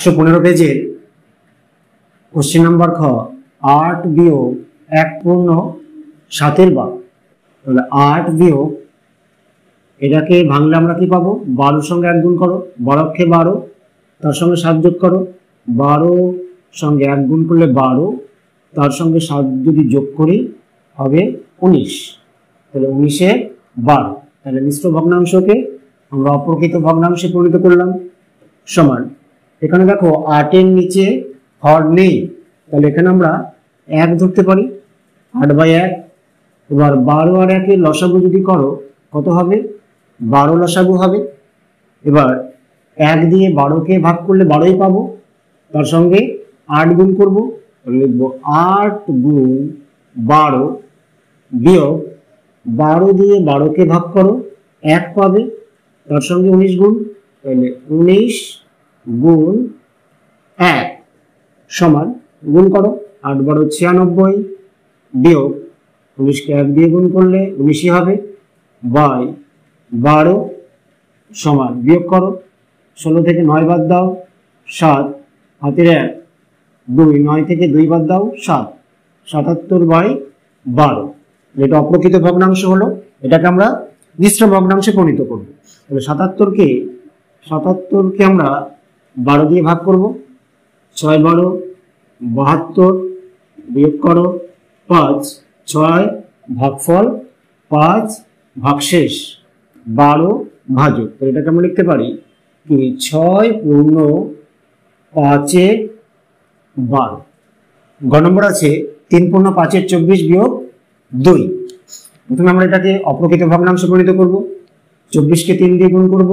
115 পেজের question number খ 8 বিয়োগ 1 পূর্ণ 7 বার। তাহলে 8 বিয়োগ এটাকে ভাঙলে আমরা কি পাবো? 12 সঙ্গে 1 গুণ করো, 12 কে 12, তার সঙ্গে 7 যোগ করো, 12 সঙ্গে 1 গুণ করলে 12, তার সঙ্গে 7 যদি যোগ করি হবে 19। তাহলে 19 এ 12। তাহলে মিশ্র ভগ্নাংশকে আমরা অপ্রকৃত ভগ্নাংশে পরিণত করলাম। সমান এখানে দেখো 8 এর নিচে হর নেই, তাহলে এখানে আমরা 1 ধরতে পারি, 8/1। এবার 12 আর 1 এর লসাগু যদি করো কত হবে? 12 লসাগু হবে। এবার 1 দিয়ে 12 কে ভাগ করলে 12ই পাবো, তার সঙ্গে 8 গুণ করবো, লিখবো 8 গুণ 12 বিয়োগ 12 দিয়ে 12 কে ভাগ করো 1 পাবে, তার সঙ্গে 19 গুণ, তাহলে 19 গুণ 1 সমান গুণ করো 8 12 96 বিয়োগ 19 কে 1 দিয়ে গুণ করলে 19ই হবে, বাই 12 সমান বিয়োগ করো 16 থেকে 9 বাদ দাও 7, হাতের 1 2, 9 থেকে 2 বাদ দাও 7, 77/12। যেটা অপ্রকৃত ভগ্নাংশ হলো, এটাকে আমরা মিশ্র ভগ্নাংশে পরিণত করব। তাহলে 77কে আমরা 12 দিয়ে ভাগ করব, 6 12 72 বিয়োগ করো 5, 6 ভাগফল 5 ভাগশেষ 12 ভাজক। তো এটাকে আমরা লিখতে পারি কি 6 পূর্ণ 5 12। গ নম্বর আছে 3 পূর্ণ 5 24 বিয়োগ 2। প্রথমে আমরা এটাকে অপ্রকৃত ভগ্নাংশে পরিণত করব। 24কে 3 দিয়ে গুণ করব,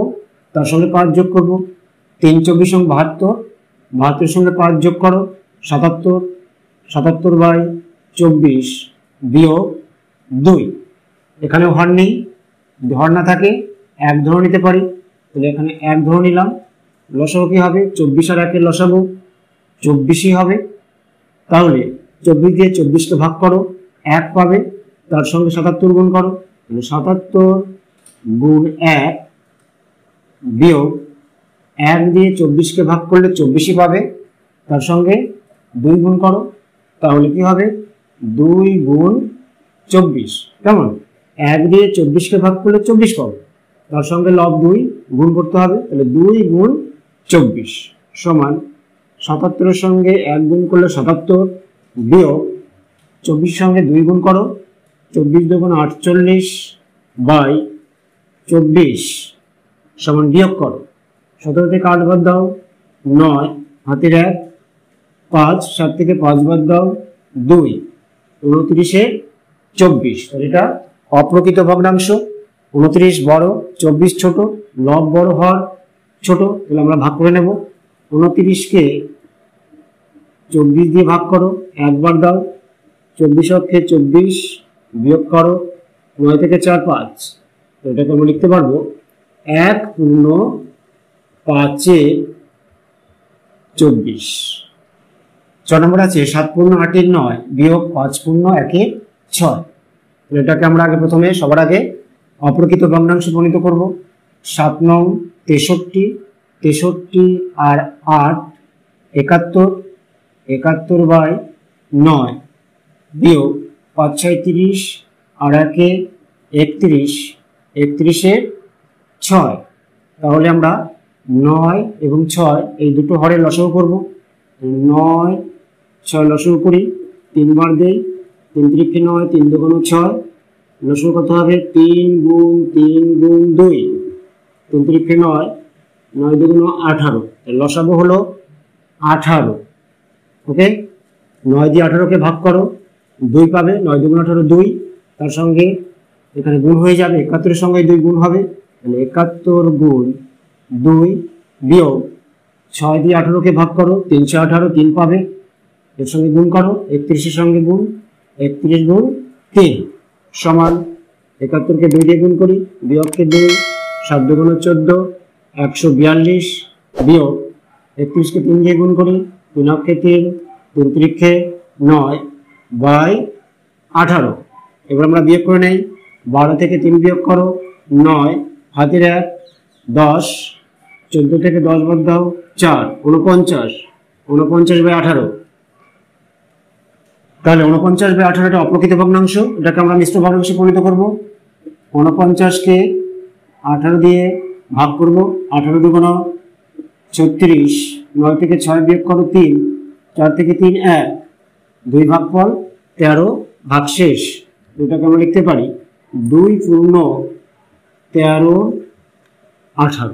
তার সঙ্গে 5 যোগ করব, 3 24 সঙ্গে 72, 72 সঙ্গে 5 যোগ করো 77, 77/24 বিয়োগ 2। এখানে হর নেই, যদি হর না থাকে 1 ধরে নিতে পারি, তাহলে এখানে 1 ধরে নিলাম। লসাগু কি হবে? 24 আর 1 এর লসাগু 24ই হবে। তাহলে 24 দিয়ে 24কে ভাগ করো 1 পাবে, তার সঙ্গে 77 গুণ করো, তাহলে 77 গুণ 1 বিয়োগ 1 দিয়ে 24কে ভাগ করলে 24ই পাবে, তার সঙ্গে 2 গুণ করো, তাহলে কি হবে 2 গুণ 24। কেমন? 1 দিয়ে 24কে ভাগ করলে 24 পাবে, তার সঙ্গে লব 2 গুণ করতে হবে, তাহলে 2 গুণ 24 সমান 77 সঙ্গে 1 গুণ করলে 77 বিয়োগ 24 সঙ্গে 2 গুণ করো, 24 2 48/24 সমান বিয়োগ করো 17 থেকে 8 বাদ দাও 9, হাতের 1 5, 7 থেকে 5 বাদ দাও 2, 29 24। এটা অপ্রকৃত ভগ্নাংশ। 29 বড়, 24 ছোট, লব বড়, হর ছোট, তাহলে আমরা ভাগ করে নেব। 29কে 24 দিয়ে ভাগ করো, 1 বার দাও, 24 অক্ষে 24 বিয়োগ করো 9 থেকে 4 5। তো এটাকে আমরা লিখতে পারবো 1 পূর্ণ 5 24। 6 নম্বর আছে 7 পূর্ণ 8 9 বিয়োগ 5 পূর্ণ 1 6। এটাকে আমরা আগে প্রথমে সবার আগে অপ্রকৃত ভগ্নাংশে পরিণত করব। 7 9 63, 63 আর 8 71, 71/9 বিয়োগ 5 6 30 আর 1 31, 31 6। তাহলে আমরা 9 এবং 6 এই দুটো হরের লসাগু করব। 9 6 লসাগু করি, 3 বার দেই, 3 3 9, 3 2 6, লসাগু কত হবে 3 গুণ 3 গুণ 2, 3 3 9, 9 2 18। লসাগু হলো 18। ওকে, 9 দিয়ে 18কে ভাগ করো 2 পাবে, 9 2 18 2, তার সঙ্গে এখানে গুণ হয়ে যাবে, 71 এর সঙ্গে 2 গুণ হবে, তাহলে 71 গুণ 2 বিয়োগ 6 দিয়ে 18কে ভাগ করো 318 3 পাবে, এর সঙ্গে গুণ করো 31 এর সঙ্গে গুণ 31 গুণ 3 সমান 71কে 2 দিয়ে গুণ করি, বিয়োগকে 2, 7 2 14, 142 বিয়োগ 31কে 3 দিয়ে গুণ করি, 3 অক্ষে 3, 3 3 9/18। এবার আমরা বিয়োগ করে নেই, 12 থেকে 3 বিয়োগ করো 9, হাতের 1 10, 14 থেকে 10 বাদ দাও 4, 49, 49/18। তাহলে 49/18 এটা অপ্রকৃত ভগ্নাংশ, এটাকে আমরা মিশ্র ভগ্নাংশে পরিণত করব। 49কে 18 দিয়ে ভাগ করব, 18 দুগুণ 36, 9 থেকে 6 বিয়োগ করো 3, 4 থেকে 3 1, 2 ভাগফল 13 ভাগশেষ। এটাকে আমরা লিখতে পারি 2 পূর্ণ 13/18।